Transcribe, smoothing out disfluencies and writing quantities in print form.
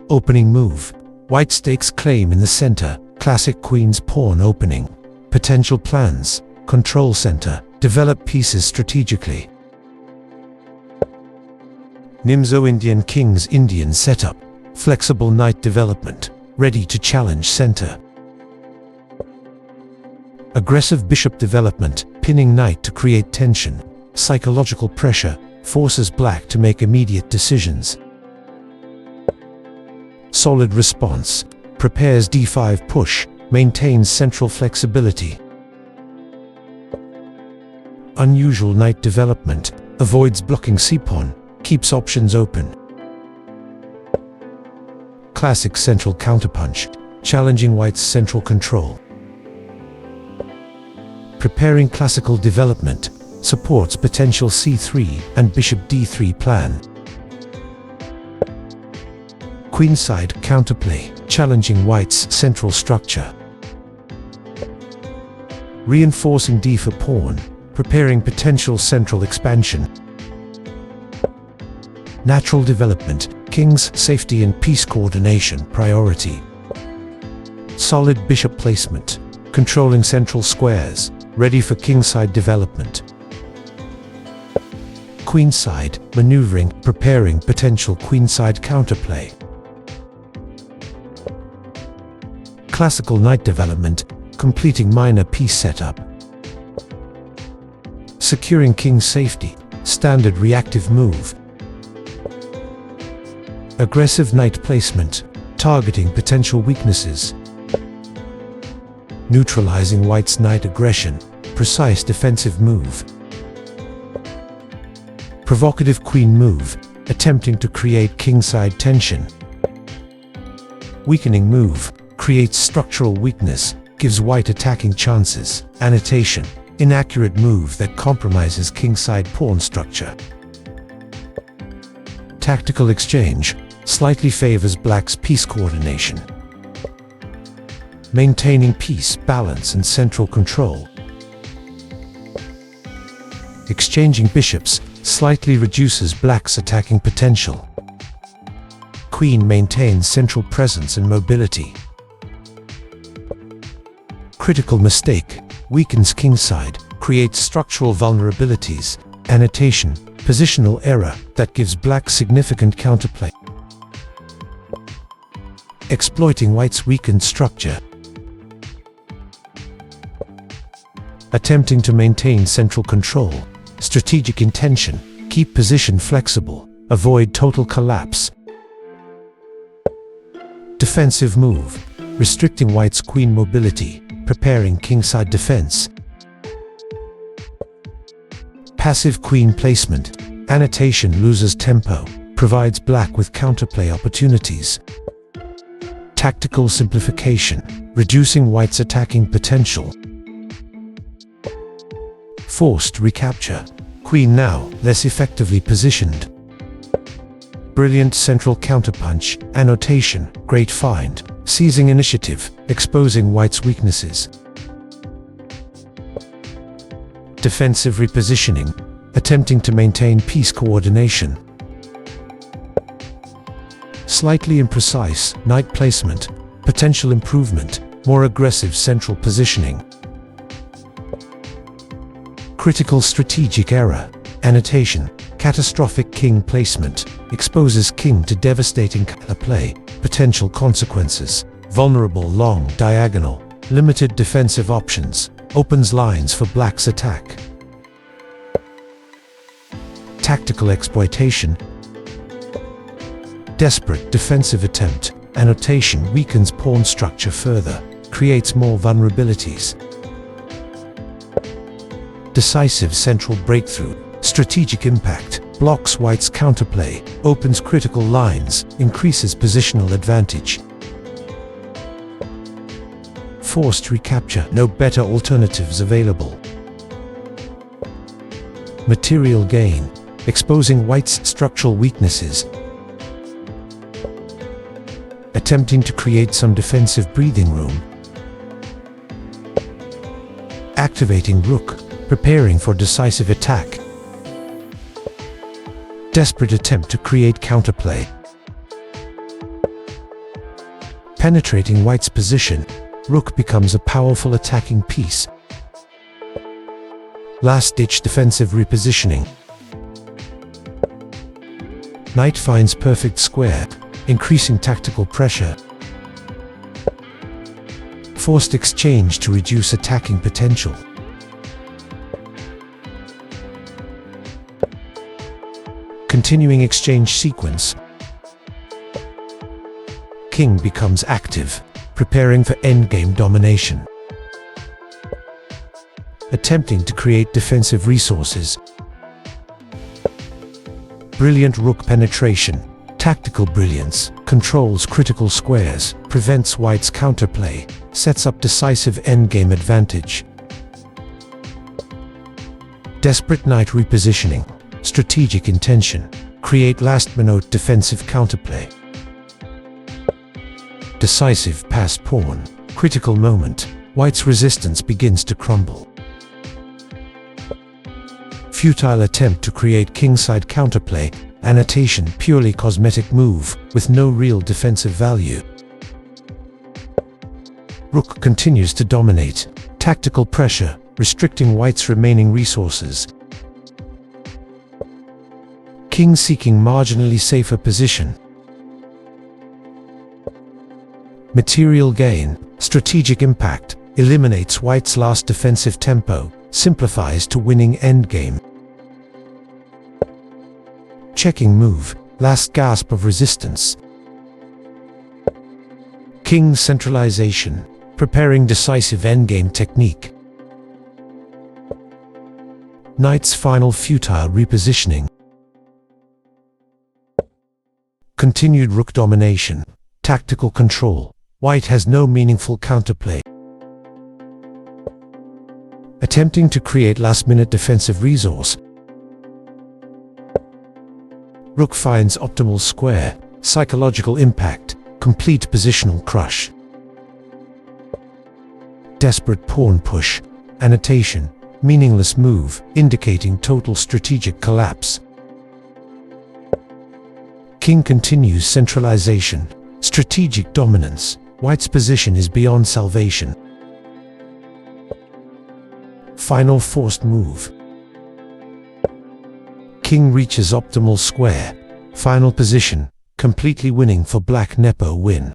Opening move. White stakes claim in the center. Classic queen's pawn opening. Potential plans. Control center. Develop pieces strategically. Nimzo Indian king's Indian setup. Flexible knight development. Ready to challenge center. Aggressive bishop development. Pinning knight to create tension. Psychological pressure. Forces black to make immediate decisions. Solid response. Prepares d5 push. Maintains central flexibility. Unusual knight development. Avoids blocking c-pawn. Keeps options open. Classic central counterpunch. Challenging white's central control. Preparing classical development. Supports potential c3 and bishop d3 plan. Queenside counterplay. Challenging white's central structure. Reinforcing d for pawn. Preparing potential central expansion. Natural development. King's safety and piece coordination priority. Solid bishop placement. Controlling central squares. Ready for kingside development. Queenside maneuvering. Preparing potential queenside counterplay. Classical knight development. Completing minor piece setup. Securing king's safety. Standard reactive move. Aggressive knight placement. Targeting potential weaknesses. Neutralizing white's knight aggression. Precise defensive move. Provocative queen move. Attempting to create kingside tension. Weakening move. Creates structural weakness. Gives white attacking chances. Annotation. Inaccurate move that compromises kingside pawn structure. Tactical exchange. Slightly favors black's piece coordination. Maintaining piece balance and central control. Exchanging bishops slightly reduces black's attacking potential. Queen maintains central presence and mobility. Critical mistake. Weakens kingside. Creates structural vulnerabilities. Annotation. Positional error that gives black significant counterplay. Exploiting white's weakened structure. Attempting to maintain central control. Strategic intention. Keep position flexible. Avoid total collapse. Defensive move. Restricting white's queen mobility. Preparing kingside defense. Passive queen placement. Annotation loses tempo. Provides black with counterplay opportunities. Tactical simplification. Reducing white's attacking potential. Forced recapture. Queen now less effectively positioned. Brilliant central counterpunch. Annotation. Great find. Seizing initiative. Exposing white's weaknesses. Defensive repositioning. Attempting to maintain piece coordination. Slightly imprecise knight placement. Potential improvement. More aggressive central positioning. Critical strategic error. Annotation. Catastrophic king placement. Exposes king to devastating counterplay. Potential consequences. Vulnerable long diagonal. Limited defensive options. Opens lines for black's attack. Tactical exploitation. Desperate defensive attempt. Annotation weakens pawn structure further. Creates more vulnerabilities. Decisive central breakthrough. Strategic impact. Blocks white's counterplay. Opens critical lines. Increases positional advantage. Forced recapture. No better alternatives available. Material gain. Exposing white's structural weaknesses. Attempting to create some defensive breathing room. Activating rook. Preparing for decisive attack. Desperate attempt to create counterplay. Penetrating white's position, rook becomes a powerful attacking piece. Last-ditch defensive repositioning. Knight finds perfect square, increasing tactical pressure. Forced exchange to reduce attacking potential. Continuing exchange sequence. King becomes active, preparing for endgame domination. Attempting to create defensive resources. Brilliant rook penetration. Tactical brilliance, controls critical squares, prevents white's counterplay, sets up decisive endgame advantage. Desperate knight repositioning. Strategic intention. Create last-minute defensive counterplay. Decisive passed pawn. Critical moment. White's resistance begins to crumble. Futile attempt to create kingside counterplay. Annotation, purely cosmetic move, with no real defensive value. Rook continues to dominate. Tactical pressure, restricting white's remaining resources. King seeking marginally safer position. Material gain, strategic impact, eliminates white's last defensive tempo, simplifies to winning endgame. Checking move, last gasp of resistance. King centralization, preparing decisive endgame technique. Knight's final futile repositioning. Continued rook domination, tactical control. White has no meaningful counterplay. Attempting to create last-minute defensive resource. Rook finds optimal square, psychological impact, complete positional crush. Desperate pawn push, annotation, meaningless move, indicating total strategic collapse. King continues centralization, strategic dominance, white's position is beyond salvation. Final forced move. King reaches optimal square, final position, completely winning for black. Nepo win.